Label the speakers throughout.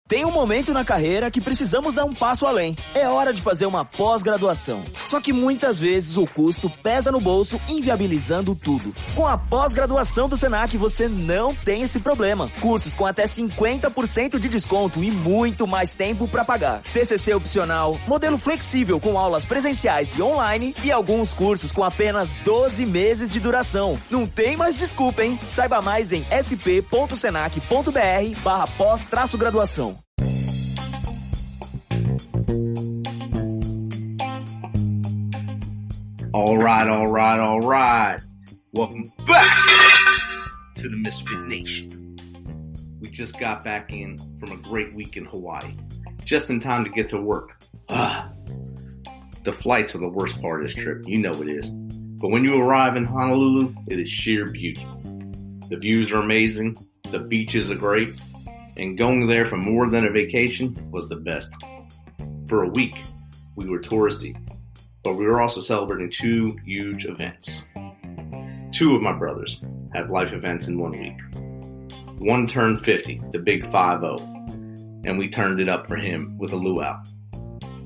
Speaker 1: Tem um momento na carreira que precisamos dar um passo além. É hora de fazer uma pós-graduação. Só que muitas vezes o custo pesa no bolso, inviabilizando tudo. Com a pós-graduação do Senac, você não tem esse problema. Cursos com até 50% de desconto e muito mais tempo para pagar. TCC opcional, modelo flexível com aulas presenciais e online e alguns cursos com apenas 12 meses de duração. Não tem mais desculpa, hein? Saiba mais em sp.senac.br/pós-graduação.
Speaker 2: All right. Welcome back to the Misfit Nation. We just got back in from a great week in Hawaii, just in time to get to work. The flights are the worst part of this trip. You know it is. But when you arrive in Honolulu, it is sheer beauty. The views are amazing. The beaches are great. And going there for more than a vacation was the best. For a week, we were touristy, but we were also celebrating two huge events. Two of my brothers had life events in 1 week. One turned 50, the big 5-0, and we turned it up for him with a luau.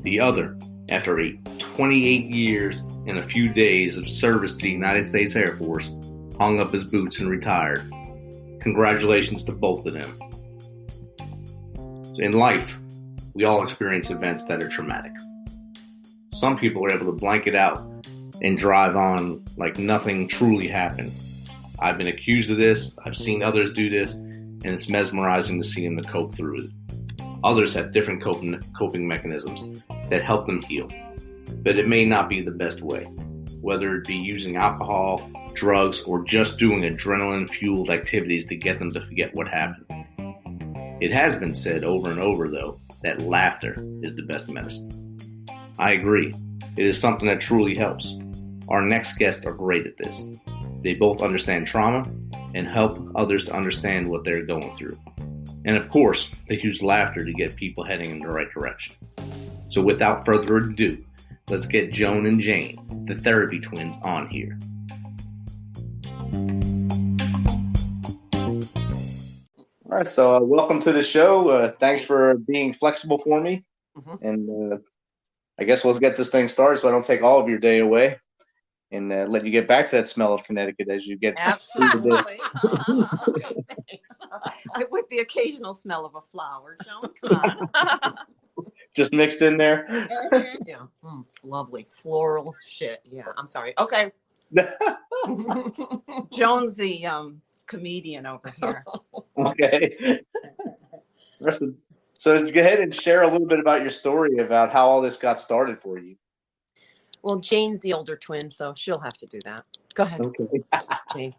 Speaker 2: The other, after 28 years and a few days of service to the United States Air Force, hung up his boots and retired. Congratulations to both of them. In life, we all experience events that are traumatic. Some people are able to blank it out and drive on like nothing truly happened. I've been accused of this, I've seen others do this, and it's mesmerizing to see them to cope through it. Others have different coping mechanisms that help them heal, but it may not be the best way, whether it be using alcohol, drugs, or just doing adrenaline-fueled activities to get them to forget what happened. It has been said over and over, though, that laughter is the best medicine. I agree. It is something that truly helps. Our next guests are great at this. They both understand trauma and help others to understand what they're going through. And of course, they use laughter to get people heading in the right direction. So without further ado, let's get Joan and Jane, the therapy twins, on here. All right, so welcome to the show. Thanks for being flexible for me. Mm-hmm. And I guess let's get this thing started so I don't take all of your day away and let you get back to that smell of Connecticut as you get
Speaker 3: absolutely with the occasional smell of a flower. Joan, come on.
Speaker 2: Just mixed in there.
Speaker 3: Yeah, lovely floral shit. Yeah, I'm sorry. Okay. Joan's the comedian over here.
Speaker 2: Okay. So go ahead and share a little bit about your story about how all this got started for you.
Speaker 4: Well, Jane's the older twin, so she'll have to do that. Go ahead.
Speaker 2: Okay.
Speaker 4: Jane.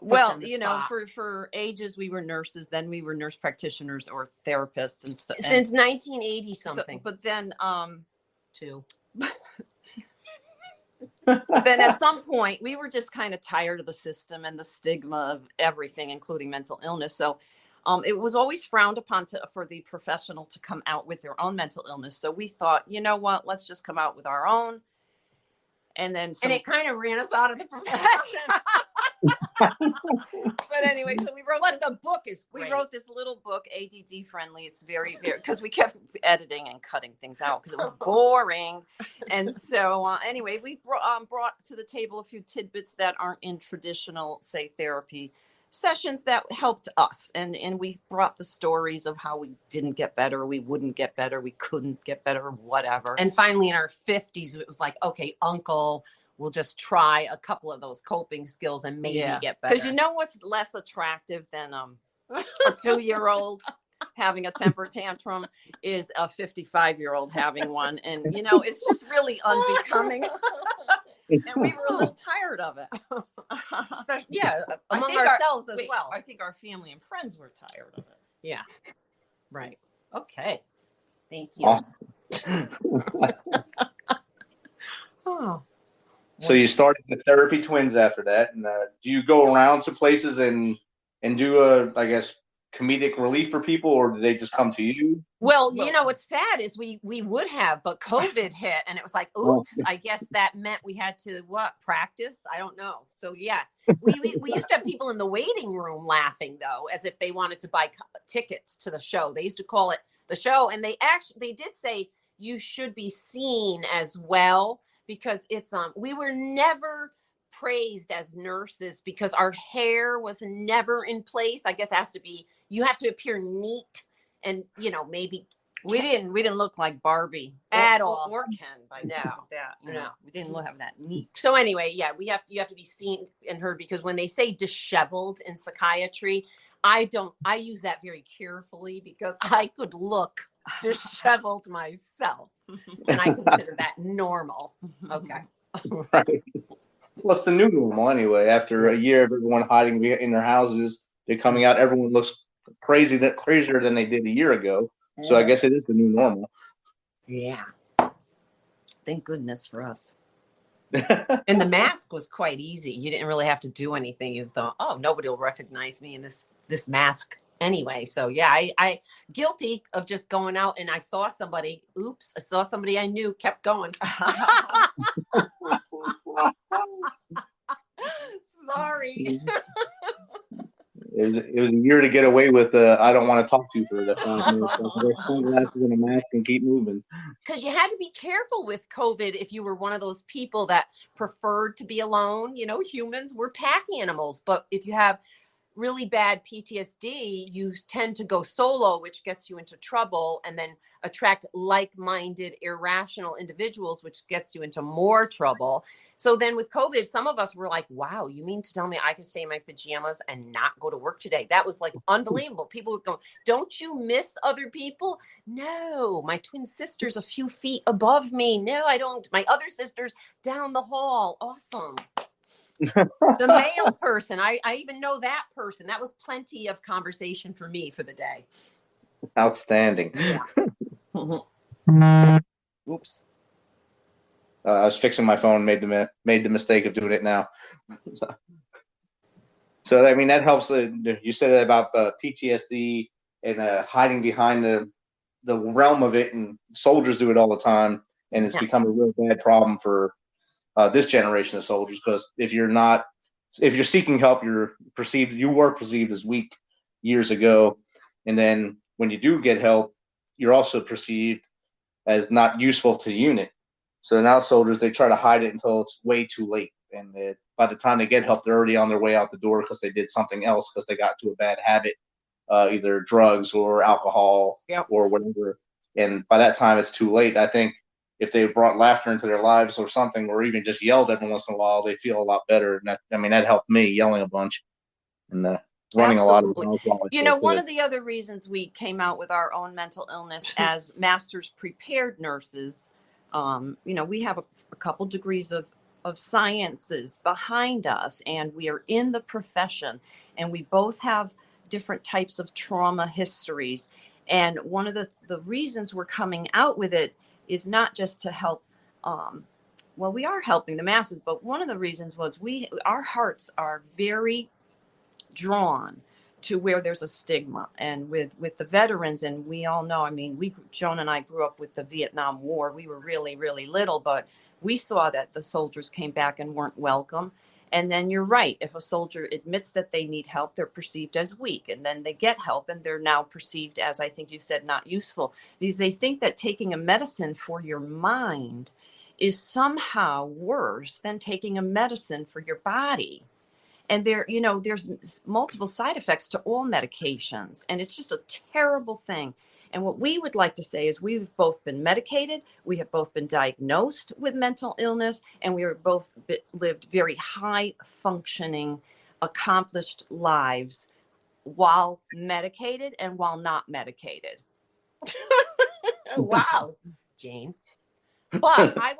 Speaker 3: Well, you know, for ages we were nurses, then we were nurse practitioners or therapists and stuff.
Speaker 4: Since 1980 something.
Speaker 3: So, but then
Speaker 4: two.
Speaker 3: But then at some point we were just kind of tired of the system and the stigma of everything, including mental illness. So it was always frowned upon for the professional to come out with their own mental illness. So we thought, you know what, let's just come out with our own. And then
Speaker 4: it kind of ran us out of the profession.
Speaker 3: But anyway, so we wrote
Speaker 4: the book is great.
Speaker 3: We wrote this little book, ADD friendly. It's very, very, because we kept editing and cutting things out because it was boring. And so anyway, we brought to the table a few tidbits that aren't in traditional, say, therapy sessions that helped us. And we brought the stories of how we didn't get better, we wouldn't get better, we couldn't get better, whatever.
Speaker 4: And finally in our 50s, it was like, okay, uncle, we'll just try a couple of those coping skills and maybe get better.
Speaker 3: Because you know what's less attractive than a 2-year-old having a temper tantrum is a 55-year-old having one. And, you know, it's just really unbecoming. And we were a little tired of it.
Speaker 4: Especially, among ourselves as well.
Speaker 3: I think our family and friends were tired of it.
Speaker 4: Yeah. Right. Okay. Thank you.
Speaker 2: Oh. So you started the therapy twins after that. And do you go around to places and do I guess,
Speaker 5: comedic relief for people, or did they just come to you?
Speaker 4: Well, what's sad is we would have, but COVID hit, and it was like, oops. I guess that meant we had to practice. I don't know. So yeah, we used to have people in the waiting room laughing though, as if they wanted to buy tickets to the show. They used to call it the show, and they did say you should be seen as well, because it's we were never praised as nurses because our hair was never in place. I guess it has to be, you have to appear neat, and maybe
Speaker 3: we didn't look like Barbie
Speaker 4: at all,
Speaker 3: or Ken by now. We didn't have that neat.
Speaker 4: So anyway, yeah, you have to be seen and heard, because when they say disheveled in psychiatry, I use that very carefully, because I could look disheveled myself, and I consider that normal. Okay.
Speaker 5: Right. Well, it's the new normal anyway. After a year of everyone hiding in their houses, they're coming out. Everyone looks crazier than they did a year ago. So I guess it is the new normal.
Speaker 4: Yeah.
Speaker 3: Thank goodness for us.
Speaker 4: And the mask was quite easy. You didn't really have to do anything. You thought, oh, nobody will recognize me in this mask anyway. So yeah, I guilty of just going out, and I saw somebody. Oops, I saw somebody I knew, kept going. Sorry.
Speaker 5: It was a year to get away with I don't want to talk to you for the 5 minutes. Wear sunglasses and a mask and keep moving.
Speaker 4: Because you had to be careful with COVID if you were one of those people that preferred to be alone. Humans were pack animals. But if you have really bad PTSD, you tend to go solo, which gets you into trouble, and then attract like-minded, irrational individuals, which gets you into more trouble. So then with COVID, some of us were like, wow, you mean to tell me I could stay in my pajamas and not go to work today? That was like unbelievable. People would go, don't you miss other people? No, my twin sister's a few feet above me. No, I don't. My other sister's down the hall. Awesome. The male person, I even know that person. That was plenty of conversation for me for the day.
Speaker 5: Outstanding.
Speaker 4: Yeah. Oops.
Speaker 5: I was fixing my phone, made the mistake of doing it now. So I mean, that helps. You said about PTSD and hiding behind the realm of it, and soldiers do it all the time, and it's become a real bad problem for this generation of soldiers, because if you're seeking help, you were perceived as weak years ago, and then when you do get help, you're also perceived as not useful to the unit. So now soldiers, they try to hide it until it's way too late, and by the time they get help, they're already on their way out the door because they did something else, because they got to a bad habit, either drugs or alcohol or whatever, and by that time it's too late. I think if they brought laughter into their lives or something, or even just yelled every once in a while, they feel a lot better. And that helped me, yelling a bunch and running
Speaker 3: Absolutely.
Speaker 5: a lot of
Speaker 3: one of the other reasons we came out with our own mental illness as master's prepared nurses, we have a couple degrees of sciences behind us, and we are in the profession, and we both have different types of trauma histories. And one of the reasons we're coming out with it is not just to help, we are helping the masses, but one of the reasons was our hearts are very drawn to where there's a stigma. And with the veterans, and we all know, I mean, Joan and I grew up with the Vietnam War. We were really, really little, but we saw that the soldiers came back and weren't welcome. And then you're right. If a soldier admits that they need help, they're perceived as weak. And then they get help, and they're now perceived as, I think you said, not useful. Because they think that taking a medicine for your mind is somehow worse than taking a medicine for your body. And there's multiple side effects to all medications. And it's just a terrible thing. And what we would like to say is we've both been medicated, we have both been diagnosed with mental illness, and we are both lived very high functioning, accomplished lives while medicated and while not medicated.
Speaker 4: Wow, Jane. But I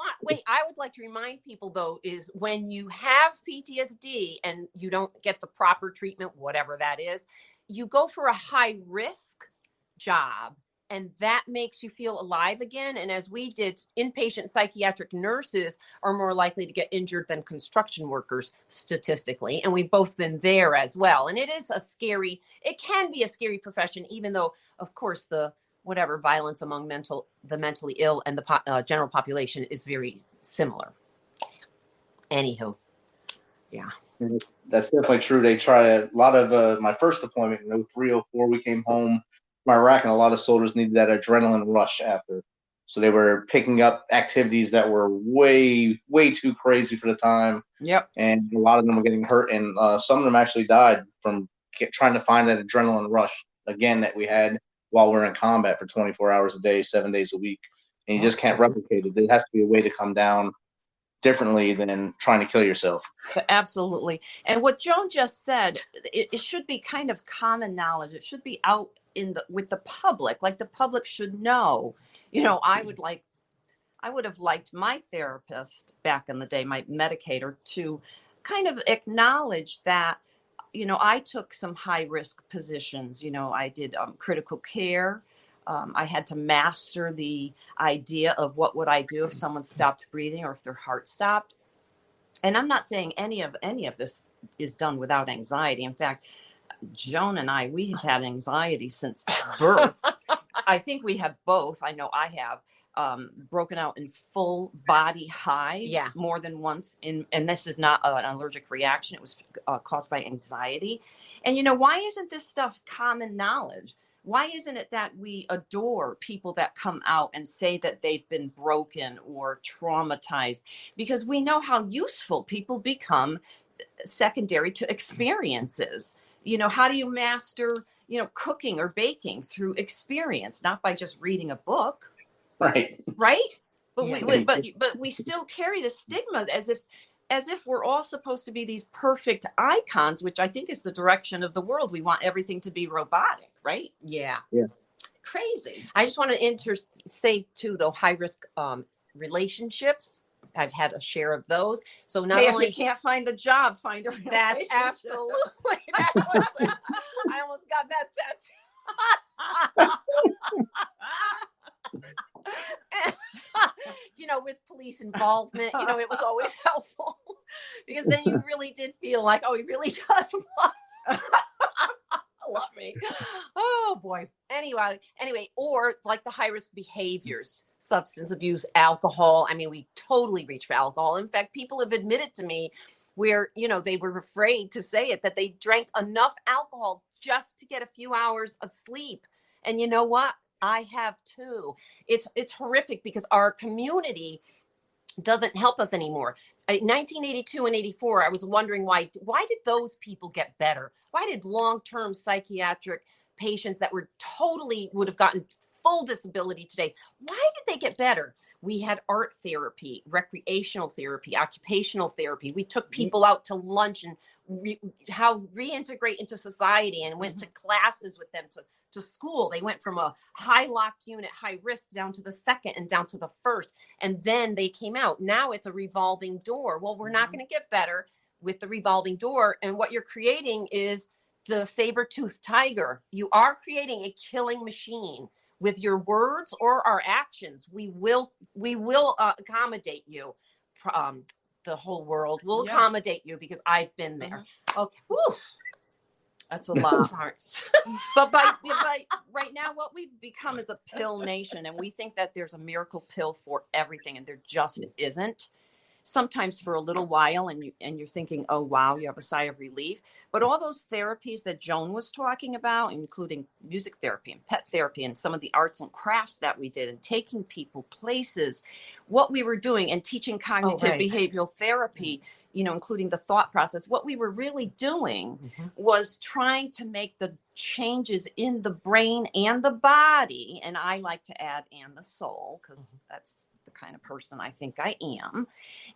Speaker 4: would like to remind people, though, is when you have PTSD and you don't get the proper treatment, whatever that is, you go for a high risk job and that makes you feel alive again. And as we did, inpatient psychiatric nurses are more likely to get injured than construction workers statistically. And we've both been there as well. And it can be a scary profession, even though, of course, the whatever violence among the mentally ill and the general population is very similar. Anywho, yeah.
Speaker 5: That's definitely true. They try a lot of my first deployment in 03, 04, we came home from Iraq, and a lot of soldiers needed that adrenaline rush after. So they were picking up activities that were way, way too crazy for the time.
Speaker 3: Yep.
Speaker 5: And a lot of them were getting hurt, and some of them actually died from trying to find that adrenaline rush again that we had while we're in combat for 24 hours a day, 7 days a week. And you just can't replicate it. There has to be a way to come down differently than trying to kill yourself.
Speaker 3: Absolutely. And what Joan just said, it should be kind of common knowledge. It should be out with the public. Like the public should know. I would have liked my therapist back in the day, my medicator, to kind of acknowledge that, I took some high risk positions. I did critical care. I had to master the idea of what would I do if someone stopped breathing or if their heart stopped. And I'm not saying any of this is done without anxiety. In fact, Joan and I, we have had anxiety since birth. I think we have both. I know I have broken out in full body hives more than once. And this is not an allergic reaction. It was caused by anxiety. And, why isn't this stuff common knowledge? Why isn't it that we adore people that come out and say that they've been broken or traumatized? Because we know how useful people become secondary to experiences. How do you master, cooking or baking? Through experience, not by just reading a book.
Speaker 5: Right.
Speaker 3: But we still carry the stigma as if we're all supposed to be these perfect icons, which I think is the direction of the world. We want everything to be robotic, right?
Speaker 4: Yeah.
Speaker 3: Crazy.
Speaker 4: I just want to say too, though, high risk relationships. I've had a share of those. So not only
Speaker 3: if you can't find the job, find a relationship.
Speaker 4: That's absolutely. I almost got that tattoo. With police involvement, it was always helpful because then you really did feel like, oh, he really does love me. Oh boy. Anyway, or like the high risk behaviors, substance abuse, alcohol. I mean, we totally reach for alcohol. In fact, people have admitted to me where, they were afraid to say it, that they drank enough alcohol just to get a few hours of sleep. And you know what? I have too. It's horrific because our community doesn't help us anymore. In 1982 and 84, I was wondering why did those people get better? Why did long-term psychiatric patients that would have gotten full disability today, why did they get better? We had art therapy, recreational therapy, occupational therapy. We took people out to lunch and reintegrate into society, and went to classes with them to school. They went from a high locked unit, high risk, down to the second and down to the first. And then they came out. Now it's a revolving door. Well, we're not going to get better with the revolving door. And what you're creating is the saber-toothed tiger. You are creating a killing machine with your words or our actions. We will accommodate you. The whole world will accommodate you because I've been there. Okay. Whew.
Speaker 3: That's a lot. But right now, what we've become is a pill nation, and we think that there's a miracle pill for everything, and there just isn't. Sometimes for a little while, and you're thinking, oh wow, you have a sigh of relief. But all those therapies that Joan was talking about, including music therapy and pet therapy and some of the arts and crafts that we did, and taking people places, what we were doing, and teaching cognitive behavioral therapy, including the thought process, what we were really doing was trying to make the changes in the brain and the body. And I like to add, and the soul, because that's the kind of person I think I am.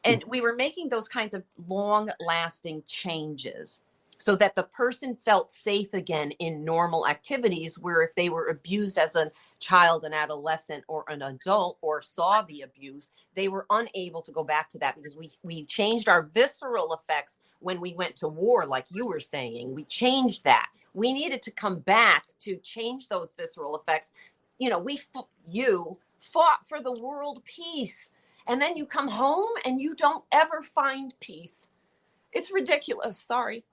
Speaker 3: And we were making those kinds of long lasting changes
Speaker 4: so that the person felt safe again in normal activities, where if they were abused as a child, an adolescent, or an adult, or saw the abuse, they were unable to go back to that, because we changed our visceral effects when we went to war, like you were saying. We changed that. We needed to come back to change those visceral effects you fought for the world peace, and then you come home and you don't ever find peace. It's ridiculous. Sorry.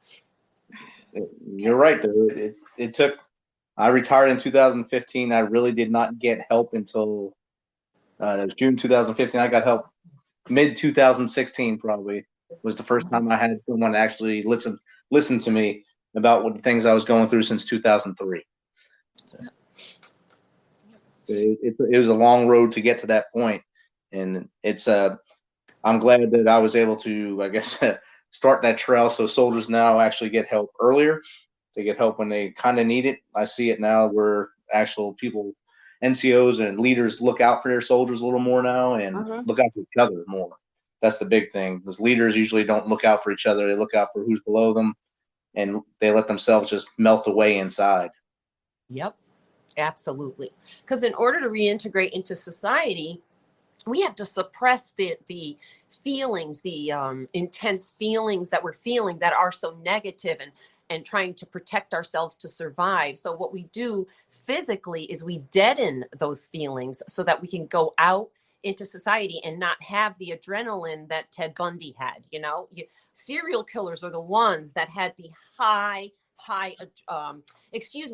Speaker 5: You're right, though. It took. I retired in 2015. I really did not get help until it was June 2015. I got help mid 2016. Probably was the first time I had someone actually listen to me about what the things I was going through since 2003. So it was a long road to get to that point, and it's I'm glad that I was able to, I guess, start that trail so soldiers now actually get help earlier. They get help when they kind of need it. I see it now where actual people, NCOs and leaders, look out for their soldiers a little more now and look out for each other more. That's the big thing, because leaders usually don't look out for each other. They look out for who's below them, and they let themselves just melt away inside.
Speaker 4: Yep, absolutely. Because in order to reintegrate into society, we have to suppress the feelings, the intense feelings that we're feeling that are so negative, and trying to protect ourselves to survive. So what we do physically is we deaden those feelings so that we can go out into society and not have the adrenaline that Ted Bundy had. Serial killers are the ones that had the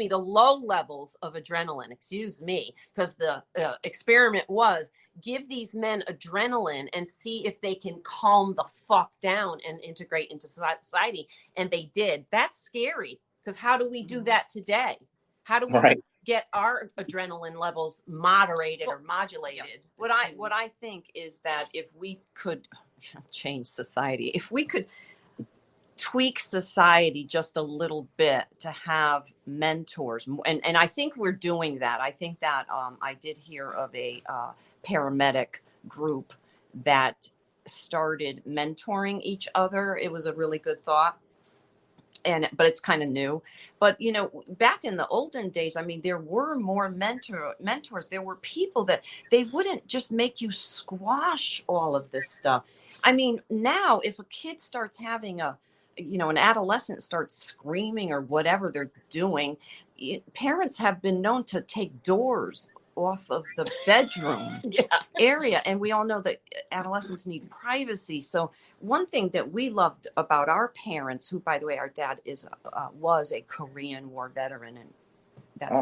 Speaker 4: the low levels of adrenaline, because the experiment was give these men adrenaline and see if they can calm the fuck down and integrate into society. And they did. That's scary, because how do we do that today? How do we get our adrenaline levels moderated or modulated?
Speaker 3: What I think is that if we could change society, if we could tweak society just a little bit to have mentors, and I think we're doing that. I think that I did hear of a paramedic group that started mentoring each other. It was a really good thought. But it's kind of new. But, back in the olden days, there were more mentors. There were people that they wouldn't just make you squash all of this stuff. Now if a kid starts having an adolescent starts screaming or whatever they're doing, parents have been known to take doors off of the bedroom area. And we all know that adolescents need privacy. So one thing that we loved about our parents, who, by the way, our dad was a Korean War veteran, and that's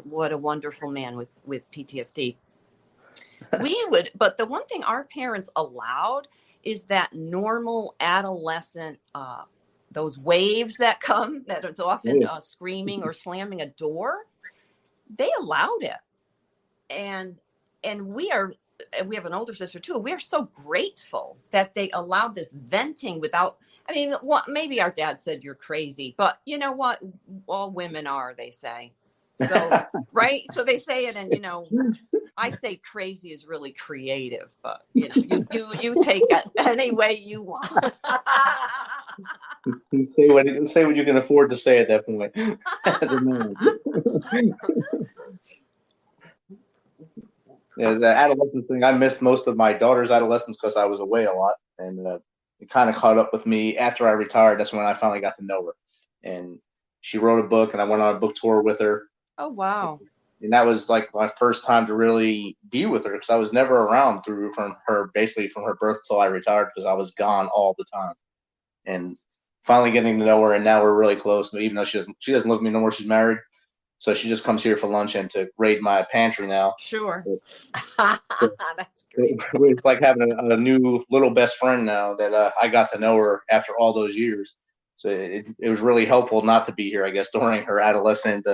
Speaker 3: what a wonderful man with PTSD. But the one thing our parents allowed is that normal adolescent, those waves that come, that it's often screaming or slamming a door. They allowed it, and we have an older sister too. We are so grateful that they allowed this venting without. Maybe our dad said you're crazy, but you know what? All women are, they say. So right, so they say it, and I say crazy is really creative, but you take it any way you want.
Speaker 5: Say what you can afford to say at that point as a man. The adolescence thing, I missed most of my daughter's adolescence because I was away a lot, and it kind of caught up with me after I retired. That's when I finally got to know her, and she wrote a book, and I went on a book tour with her.
Speaker 3: Oh wow!
Speaker 5: And that was like my first time to really be with her, because I was never around from her birth till I retired, because I was gone all the time. And finally getting to know her, and now we're really close. Even though she doesn't live with me no more, she's married, so she just comes here for lunch and to raid my pantry now.
Speaker 3: Sure,
Speaker 4: that's great.
Speaker 5: It's like having a new little best friend now that I got to know her after all those years. So it was really helpful not to be here, I guess, during her adolescent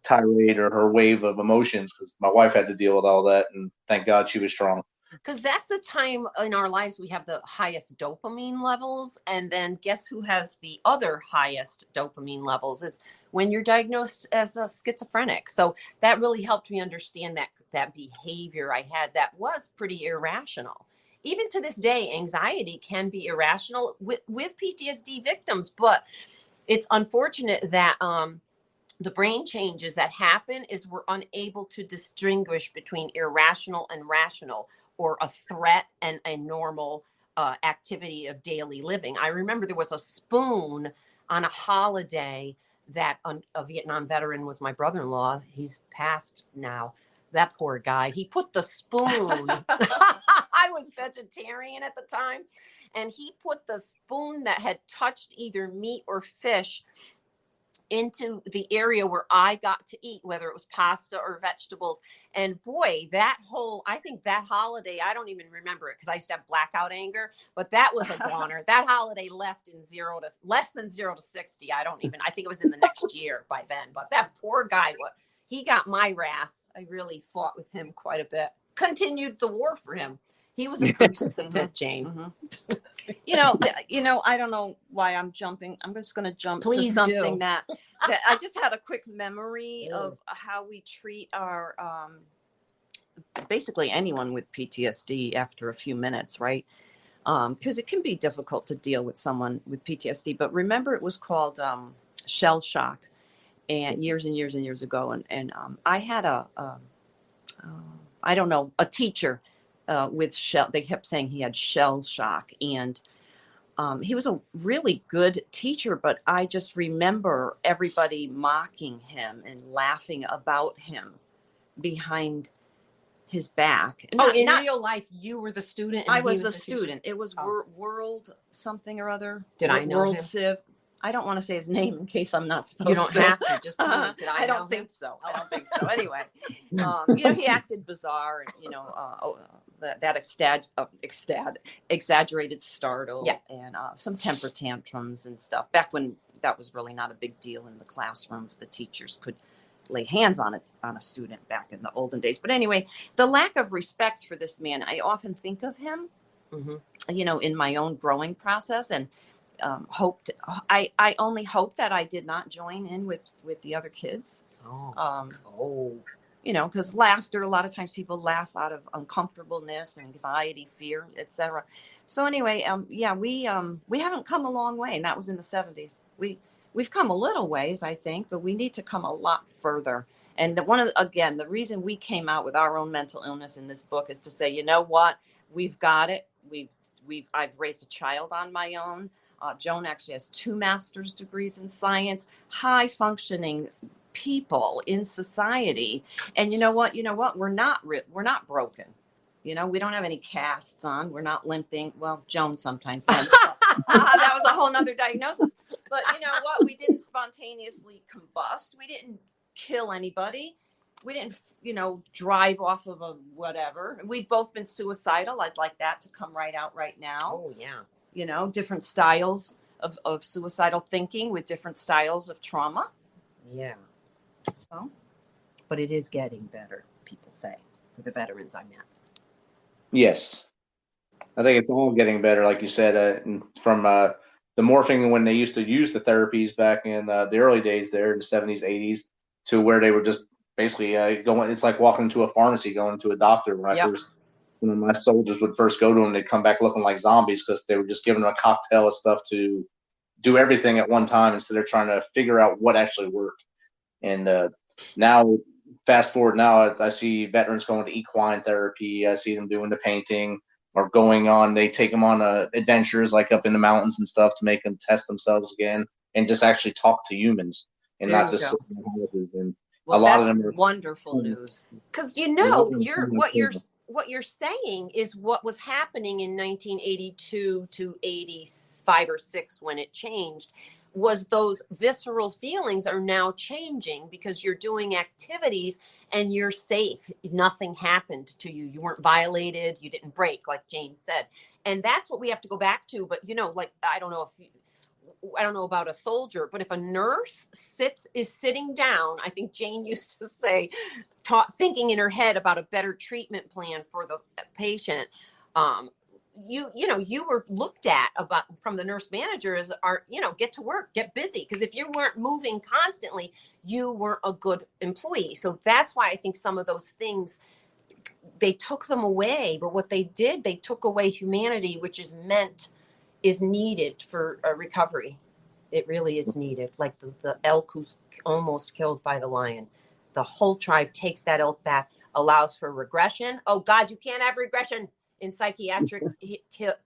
Speaker 5: tirade or her wave of emotions, because my wife had to deal with all that, and thank God she was strong.
Speaker 4: Because that's the time in our lives we have the highest dopamine levels. And then guess who has the other highest dopamine levels is when you're diagnosed as a schizophrenic. So that really helped me understand that behavior I had that was pretty irrational. Even to this day, anxiety can be irrational with PTSD victims. But it's unfortunate that the brain changes that happen is we're unable to distinguish between irrational and rational, or a threat and a normal activity of daily living. I remember there was a spoon on a holiday that a Vietnam veteran was my brother-in-law. He's passed now. That poor guy. He put the spoon. I was vegetarian at the time, and he put the spoon that had touched either meat or fish into the area where I got to eat, whether it was pasta or vegetables. And boy, I think that holiday, I don't even remember it because I used to have blackout anger, but that was a goner. That holiday left in less than 0 to 60. I think it was in the next year by then, but that poor guy, he got my wrath. I really fought with him quite a bit. Continued the war for him. He was a participant, Jane.
Speaker 3: Mm-hmm. I don't know why I'm jumping. I'm just going to jump to something that I just had a quick memory of how we treat our, basically anyone with PTSD after a few minutes, right? Because it can be difficult to deal with someone with PTSD. But remember, it was called shell shock, and years and years and years ago. And I had a teacher with shell. They kept saying he had shell shock, and he was a really good teacher, but I just remember everybody mocking him and laughing about him behind his back.
Speaker 4: In real life, you were the student?
Speaker 3: And I was the student. It was World something or other.
Speaker 4: Did I know
Speaker 3: World
Speaker 4: him?
Speaker 3: Civ. I don't want to say his name in case I'm not supposed to.
Speaker 4: You don't have to. Just tell me. Did I
Speaker 3: don't think so. I don't think so. Anyway, he acted bizarre, and, that exaggerated startle, and some temper tantrums and stuff. Back when that was really not a big deal in the classrooms, the teachers could lay hands on a student back in the olden days. But anyway, the lack of respect for this man, I often think of him, in my own growing process, and I only hope that I did not join in with the other kids. Because laughter, a lot of times people laugh out of uncomfortableness, anxiety, fear, etc. So anyway, we haven't come a long way, and that was in the 70s. We've come a little ways, I think, but we need to come a lot further. And the reason we came out with our own mental illness in this book is to say, you know what, we've got it. I've raised a child on my own. Joan actually has 2 master's degrees in science, high functioning people in society. And you know what, we're not broken. We don't have any casts on. We're not limping. Well, Joan sometimes does. That was a whole nother diagnosis. But you know what? We didn't spontaneously combust. We didn't kill anybody. We didn't, drive off of a whatever. We've both been suicidal. I'd like that to come right out right now.
Speaker 4: Oh, yeah.
Speaker 3: Different styles of suicidal thinking with different styles of trauma.
Speaker 4: Yeah.
Speaker 3: So,
Speaker 4: but it is getting better, people say, for the veterans I met.
Speaker 5: Yes. I think it's all getting better, like you said, from the morphing when they used to use the therapies back in the early days there in the 70s, 80s, to where they were just basically going. It's like walking into a pharmacy, going to a doctor. When my soldiers would first go to them, they'd come back looking like zombies because they were just giving them a cocktail of stuff to do everything at one time instead of trying to figure out what actually worked. And now, fast forward now, I see veterans going to equine therapy. I see them doing the painting or they take them on adventures like up in the mountains and stuff to make them test themselves again and just actually talk to humans and
Speaker 4: there
Speaker 5: not just sit in houses. And
Speaker 3: well,
Speaker 5: a lot of them are
Speaker 3: wonderful news.
Speaker 4: Because what you're saying is what was happening in 1982 to 85 or 6 when it changed was those visceral feelings are now changing because you're doing activities and you're safe. Nothing happened to you. You weren't violated. You didn't break, like Jane said. And that's what we have to go back to. But, I don't know about a soldier, but if a nurse is sitting down, I think Jane used to say, thinking in her head about a better treatment plan for the patient, you were looked at from the nurse managers get to work, get busy. Because if you weren't moving constantly, you weren't a good employee. So that's why I think some of those things, they took them away. But what they did, they took away humanity, which is needed for a recovery. It really is needed. Like the elk who's almost killed by the lion. The whole tribe takes that elk back, allows for regression. Oh God, you can't have regression in psychiatric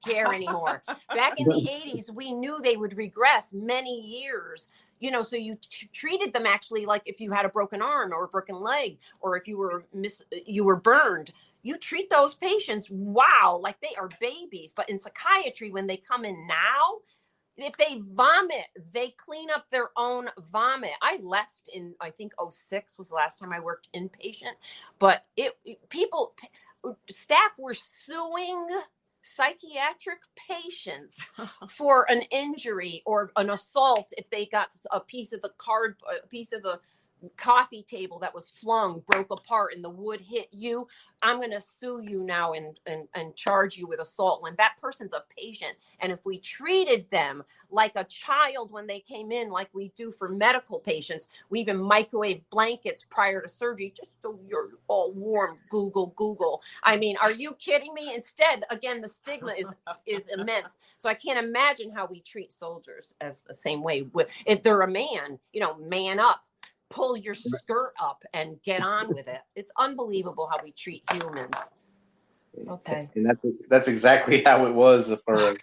Speaker 4: care anymore. Back in the 80s, we knew they would regress many years so you treated them actually like if you had a broken arm or a broken leg, or if you were burned, you treat those patients, wow, like they are babies. But in psychiatry, when they come in now, if they vomit, they clean up their own vomit. I left in, I think, 2006 was the last time I worked inpatient, but staff were suing psychiatric patients for an injury or an assault if they got a piece of the coffee table that was flung, broke apart, and the wood hit you. I'm going to sue you now and charge you with assault, when that person's a patient. And if we treated them like a child when they came in, like we do for medical patients, we even microwave blankets prior to surgery, just so you're all warm. Google. I mean, are you kidding me? Instead, again, the stigma is immense. So I can't imagine how we treat soldiers as the same way. If they're a man, man up. Pull your skirt up and get on with it. It's unbelievable how we treat humans. Okay.
Speaker 5: And that's exactly how it was forever.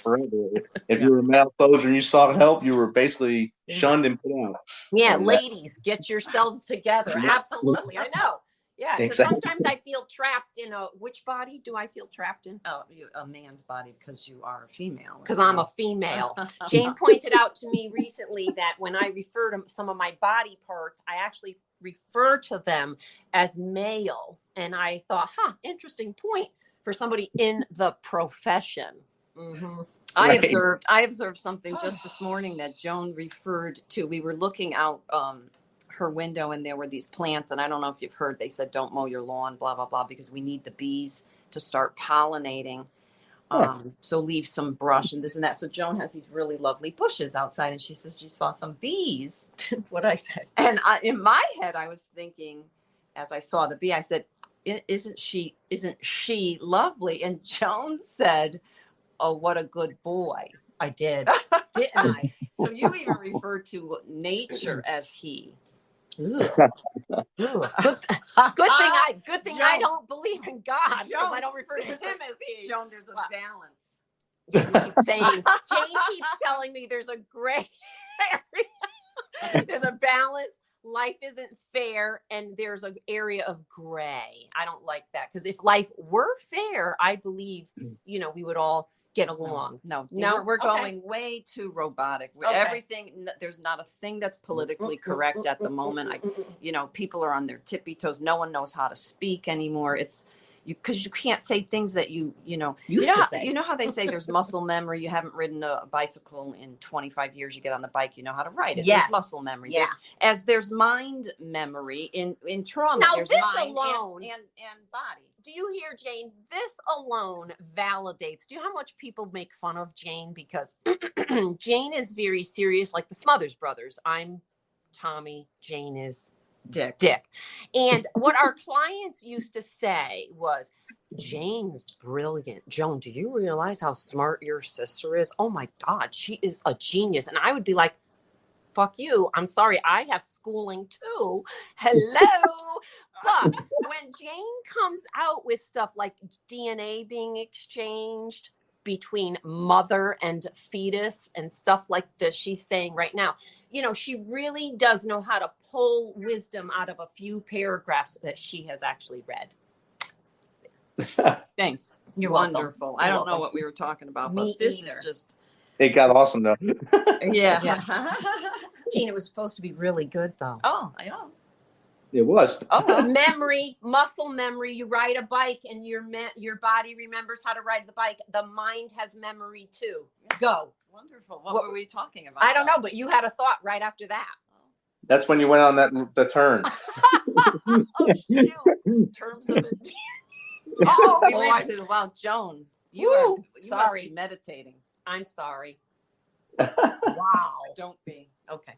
Speaker 5: If you were a male soldier and you sought help, you were basically shunned and put out.
Speaker 4: Yeah, ladies, get yourselves together. Absolutely. I know. Yeah, because sometimes I feel trapped in which body do I feel trapped in?
Speaker 3: Oh, a man's body, because you are a female.
Speaker 4: Because I'm a female. Jane pointed out to me recently that when I refer to some of my body parts, I actually refer to them as male. And I thought, interesting point for somebody in the profession.
Speaker 3: Mm-hmm. I observed something just this morning that Joan referred to. We were looking out her window, and there were these plants, and I don't know if you've heard, they said don't mow your lawn, blah blah blah, because we need the bees to start pollinating. So leave some brush and this and that. So Joan has these really lovely bushes outside, and she says she saw some bees.
Speaker 4: What I said,
Speaker 3: and in my head I was thinking, as I saw the bee, I said, isn't she lovely? And Joan said, oh, what a good boy.
Speaker 4: I did. Didn't I?
Speaker 3: So you even referred to nature as he.
Speaker 4: Good thing I don't believe in God, because I don't refer to him as he.
Speaker 3: Joan, there's a balance.
Speaker 4: Jane keeps telling me there's a gray area. There's a balance. Life isn't fair, and there's an area of gray. I don't like that, because if life were fair, I believe we would all get along.
Speaker 3: No, we're going way too robotic. Everything, there's not a thing that's politically correct at the moment. People are on their tippy toes. No one knows how to speak anymore. It's because you can't say things that you used to say. You know how they say there's muscle memory. You haven't ridden a bicycle in 25 years. You get on the bike, you know how to ride it.
Speaker 4: Yes.
Speaker 3: There's muscle memory. Yeah. There's mind memory in trauma.
Speaker 4: Now
Speaker 3: there's
Speaker 4: this
Speaker 3: mind
Speaker 4: alone
Speaker 3: and body.
Speaker 4: Do you hear, Jane? This alone validates. Do you know how much people make fun of Jane? Because Jane is very serious, like the Smothers Brothers. I'm Tommy. Jane is Dick. And what our clients used to say was, Jane's brilliant. Joan, do you realize how smart your sister is? Oh my God, she is a genius. And I would be like, fuck you. I'm sorry. I have schooling too. Hello. But when Jane comes out with stuff like DNA being exchanged between mother and fetus and stuff like this she's saying right now, she really does know how to pull wisdom out of a few paragraphs that she has actually read.
Speaker 3: Thanks.
Speaker 4: You're
Speaker 3: wonderful.
Speaker 4: Welcome.
Speaker 3: I don't know what we were talking about, but this is just...
Speaker 5: It got awesome though.
Speaker 3: Yeah.
Speaker 4: Gene, it was supposed to be really good though.
Speaker 3: Oh, I know.
Speaker 5: It was.
Speaker 4: Memory, muscle memory. You ride a bike and your body remembers how to ride the bike. The mind has memory too. Go.
Speaker 3: Wonderful. What were we talking about?
Speaker 4: I don't know, but you had a thought right after that.
Speaker 5: That's when you went on the turn.
Speaker 4: Oh, shoot. Terms of it.
Speaker 3: We went to, wow, Joan, you must be meditating.
Speaker 4: I'm sorry.
Speaker 3: Wow. Don't be.
Speaker 4: Okay.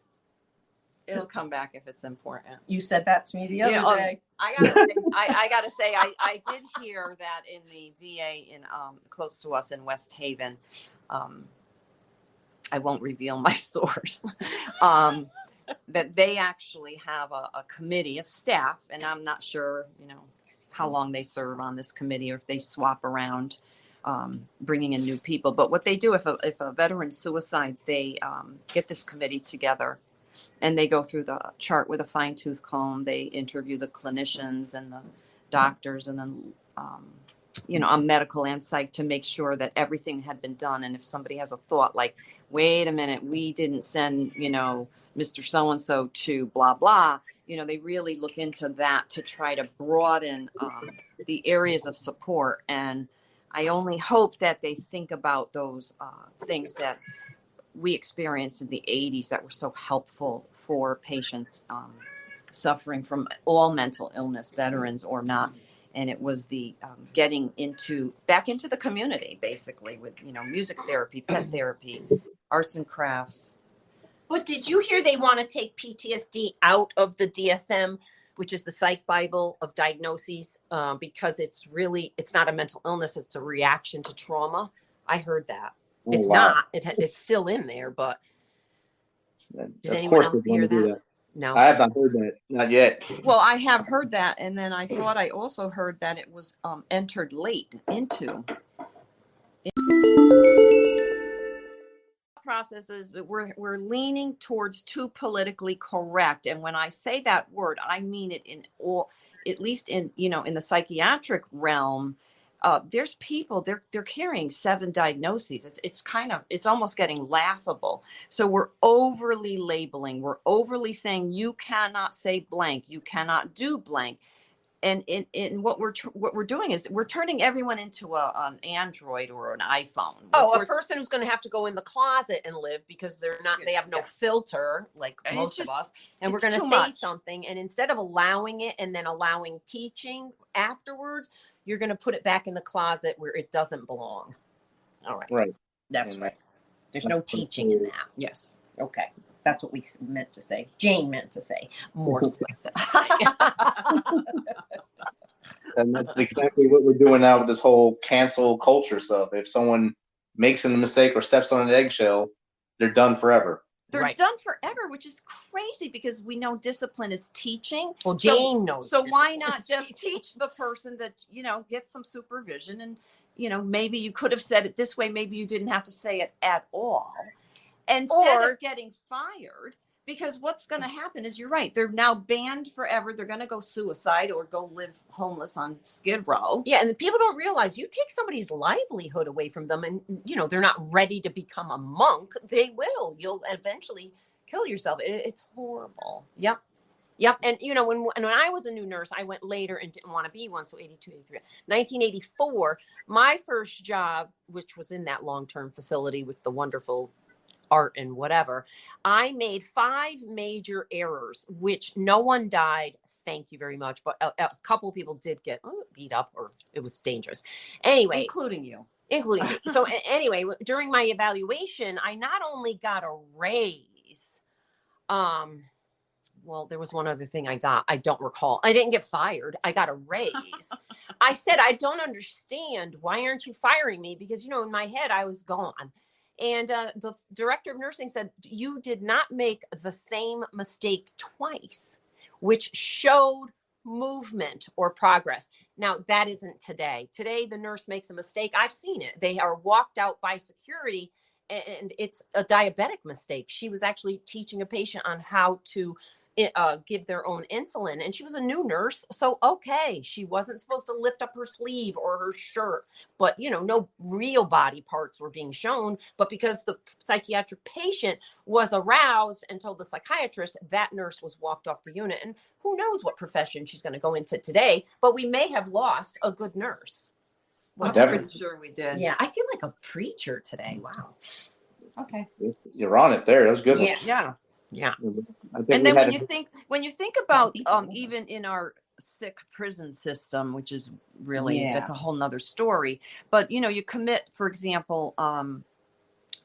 Speaker 3: It'll come back if it's important.
Speaker 4: You said that to me the other day.
Speaker 3: I gotta say, I did hear that in the VA in close to us in West Haven. I won't reveal my source. That they actually have a committee of staff, and I'm not sure, how long they serve on this committee or if they swap around, bringing in new people. But what they do, if a veteran suicides, they get this committee together and they go through the chart with a fine tooth comb. They interview the clinicians and the doctors, and then on medical and psych to make sure that everything had been done. And if somebody has a thought like, wait a minute, we didn't send, Mr. So-and-so to blah, blah, they really look into that to try to broaden the areas of support. And I only hope that they think about those things that we experienced in the 80s that were so helpful for patients suffering from all mental illness, veterans or not. And it was the getting back into the community, basically, with, music therapy, pet therapy, arts and crafts.
Speaker 4: But did you hear they want to take PTSD out of the DSM, which is the Psych Bible of diagnoses, because it's not a mental illness, it's a reaction to trauma? I heard that.
Speaker 5: Oh,
Speaker 4: it's
Speaker 5: wow.
Speaker 4: not. It's still in there, but did
Speaker 5: Of
Speaker 4: anyone
Speaker 5: course
Speaker 4: else
Speaker 5: they want
Speaker 4: hear
Speaker 5: to do
Speaker 4: that? No.
Speaker 5: I have not heard that. Not yet.
Speaker 3: Well, I have heard that, and then I thought I also heard that it was entered late into processes. We're leaning towards too politically correct, and when I say that word, I mean it in all, at least in in the psychiatric realm. There's people they're carrying 7 diagnoses. It's almost getting laughable. So we're overly labeling. We're overly saying you cannot say blank. You cannot do blank. And in what we're doing is we're turning everyone into an Android or an iPhone.
Speaker 4: A person who's going to have to go in the closet and live because they have no filter like most of us. And we're going to say something. And instead of allowing it and then allowing teaching afterwards, you're going to put it back in the closet where it doesn't belong. All right.
Speaker 5: Right.
Speaker 4: That's right. There's no teaching in that.
Speaker 3: Yes.
Speaker 4: Okay. That's what we meant to say. Jane meant to say more specific.
Speaker 5: And that's exactly what we're doing now with this whole cancel culture stuff. If someone makes a mistake or steps on an eggshell, they're done forever.
Speaker 3: They're done forever, which is crazy because we know discipline is teaching.
Speaker 4: Well, Jane knows.
Speaker 3: So why not just teach the person that, get some supervision and, maybe you could have said it this way. Maybe you didn't have to say it at all. Instead of getting fired, because what's going to happen is you're right. They're now banned forever. They're going to go suicide or go live homeless on Skid Row.
Speaker 4: Yeah. And the people don't realize you take somebody's livelihood away from them and, they're not ready to become a monk. They will. You'll eventually kill yourself. It's horrible. Yep. And, when I was a new nurse, I went later and didn't want to be one. So 82, 83, 1984, my first job, which was in that long-term facility with the wonderful art and whatever, I made 5 major errors, which no one died. Thank you very much. But a couple of people did get beat up or it was dangerous. Anyway.
Speaker 3: Including you.
Speaker 4: So anyway, during my evaluation, I not only got a raise. Well, there was one other thing I got. I don't recall. I didn't get fired. I got a raise. I said, I don't understand. Why aren't you firing me? Because, in my head, I was gone. And the director of nursing said, you did not make the same mistake twice, which showed movement or progress. Now, that isn't today. Today, the nurse makes a mistake. I've seen it. They are walked out by security, and it's a diabetic mistake. She was actually teaching a patient on how to give their own insulin. And she was a new nurse. So, okay, she wasn't supposed to lift up her sleeve or her shirt, but, no real body parts were being shown. But because the psychiatric patient was aroused and told the psychiatrist, that nurse was walked off the unit. And who knows what profession she's going to go into today, but we may have lost a good nurse.
Speaker 3: Well, I'm pretty sure we did.
Speaker 4: Yeah, I feel like a preacher today. Wow. Okay.
Speaker 5: You're on it there. That was good.
Speaker 4: Yeah.
Speaker 3: And then when you think about even in our sick prison system, which is really that's a whole nother story. But you commit, for example,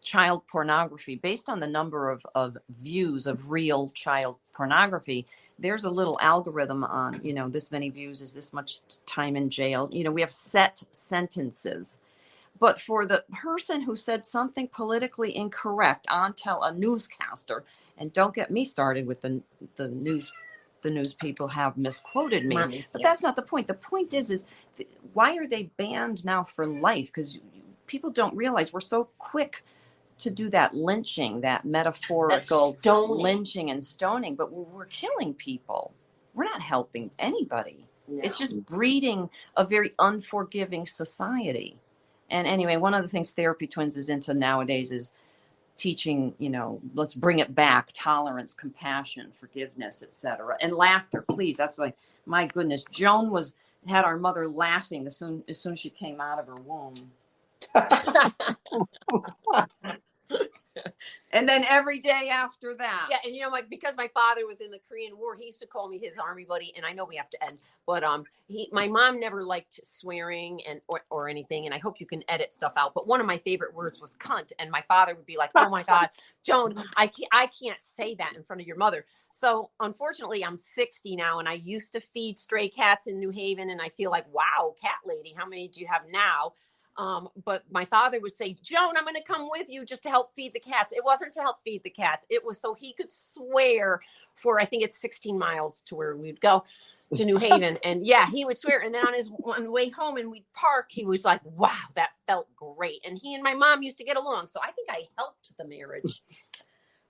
Speaker 3: child pornography based on the number of views of real child pornography. There's a little algorithm on this many views is this much time in jail. We have set sentences. But for the person who said something politically incorrect on a newscaster, and don't get me started with the news people have misquoted me. But that's not the point. The point is why are they banned now for life? Because people don't realize we're so quick to do that lynching, that metaphorical lynching and stoning, but we're killing people. We're not helping anybody. No. It's just breeding a very unforgiving society. And anyway, one of the things Therapy Twins is into nowadays is teaching, let's bring it back, tolerance, compassion, forgiveness, etc. And laughter, please. That's like, my goodness, Joan had our mother laughing as soon as she came out of her womb. And then every day after that.
Speaker 4: Yeah, and because my father was in the Korean War, he used to call me his army buddy, and I know we have to end, but my mom never liked swearing or anything, and I hope you can edit stuff out, but one of my favorite words was cunt, and my father would be like, oh my God, Joan, I can't say that in front of your mother. So unfortunately, I'm 60 now, and I used to feed stray cats in New Haven, and I feel like, wow, cat lady, how many do you have now? But my father would say, Joan, I'm going to come with you just to help feed the cats. It wasn't to help feed the cats. It was so he could swear for, I think it's 16 miles to where we'd go to New Haven. And yeah, he would swear. And then on the way home and we'd park, he was like, wow, that felt great. And he and my mom used to get along. So I think I helped the marriage.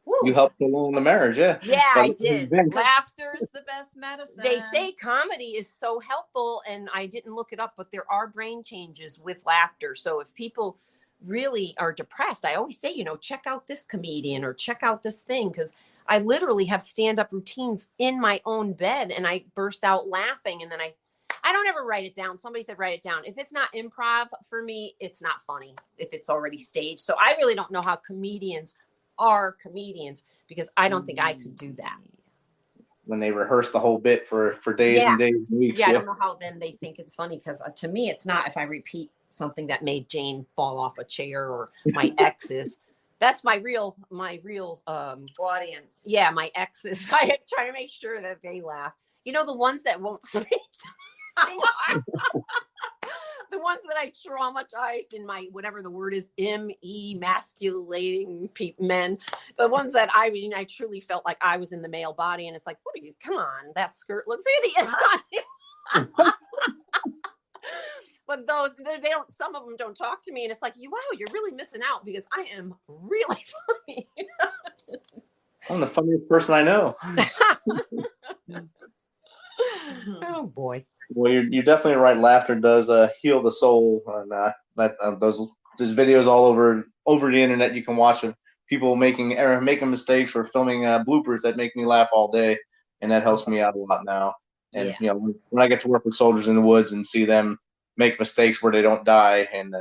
Speaker 5: Woo. You helped along the marriage, yeah.
Speaker 4: Yeah, I did.
Speaker 3: Laughter's the best medicine.
Speaker 4: They say comedy is so helpful, and I didn't look it up, but there are brain changes with laughter. So if people really are depressed, I always say, check out this comedian or check out this thing, because I literally have stand-up routines in my own bed, and I burst out laughing, and then I don't ever write it down. Somebody said write it down. If it's not improv for me, it's not funny if it's already staged. So I really don't know how comedians are comedians, because I don't think I could do that.
Speaker 5: When they rehearse the whole bit for days and days and weeks.
Speaker 4: Yeah, I don't know how then they think it's funny, because to me it's not if I repeat something that made Jane fall off a chair or my exes. That's my real
Speaker 3: audience.
Speaker 4: Yeah, my exes. I try to make sure that they laugh. The ones that won't speak. The ones that I traumatized in my, whatever the word is, emasculating men. The ones that I truly felt like I was in the male body, and it's like, what are you? Come on, that skirt looks hideous on you. But those, they don't. Some of them don't talk to me, and it's like, wow, you're really missing out, because I am really funny.
Speaker 5: I'm the funniest person I know.
Speaker 4: Oh boy.
Speaker 5: Well, you're definitely right. Laughter does heal the soul, and there's videos all over the internet you can watch of people making mistakes or filming bloopers that make me laugh all day, and that helps me out a lot now. And when I get to work with soldiers in the woods and see them make mistakes where they don't die, and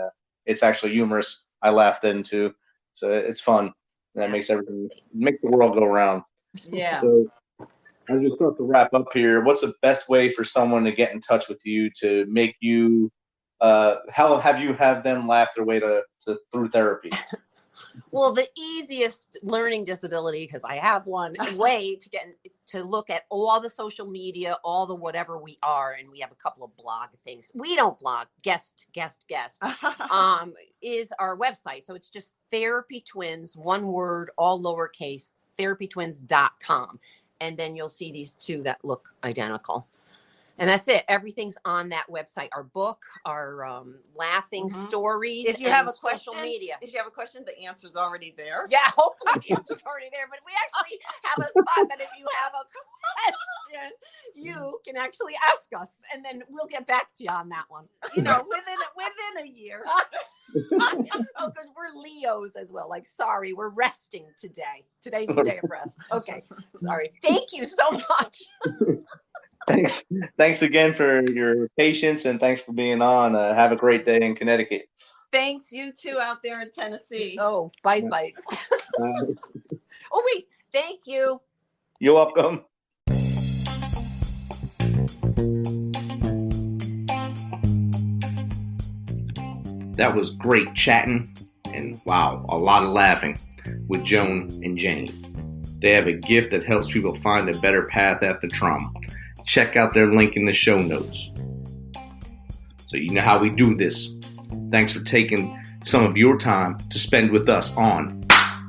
Speaker 5: it's actually humorous, I laugh then too. So it's fun. And that makes the world go around.
Speaker 3: Yeah.
Speaker 5: So, I just start to wrap up here. What's the best way for someone to get in touch with you to make you? How have you have them laugh their way to through therapy?
Speaker 4: Well, the easiest learning disability, because I have one, way to get to look at all the social media, all the whatever we are, and we have a couple of blog things. We don't blog, guest, is our website. So it's just Therapy Twins, one word, all lowercase, therapytwins.com. And then you'll see these two that look identical. And that's it. Everything's on that website. Our book, our laughing stories.
Speaker 3: If you have a question,
Speaker 4: social media.
Speaker 3: If you have a question, the answer's already there.
Speaker 4: Yeah, hopefully the answer's already there. But we actually have a spot that if you have a question, you can actually ask us, and then we'll get back to you on that one.
Speaker 3: Within a year.
Speaker 4: Oh, because we're Leos as well. Like, sorry, we're resting today. Today's the day of rest. Okay, sorry. Thank you so much.
Speaker 5: Thanks again for your patience, and thanks for being on. Have a great day in Connecticut.
Speaker 3: Thanks, you too, out there in Tennessee.
Speaker 4: Oh, bye. Oh, wait. Thank you.
Speaker 5: You're welcome.
Speaker 2: That was great chatting, and wow, a lot of laughing with Joan and Jane. They have a gift that helps people find a better path after trauma. Check out their link in the show notes. So you know how we do this. Thanks for taking some of your time to spend with us on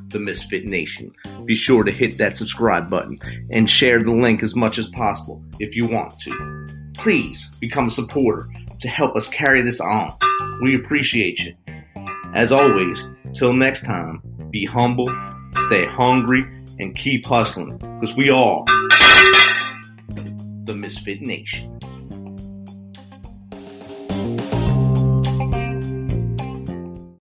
Speaker 2: the Misfit Nation. Be sure to hit that subscribe button and share the link as much as possible if you want to. Please become a supporter to help us carry this on. We appreciate you. As always, till next time, be humble, stay hungry, and keep hustling, because we are the Misfit Nation.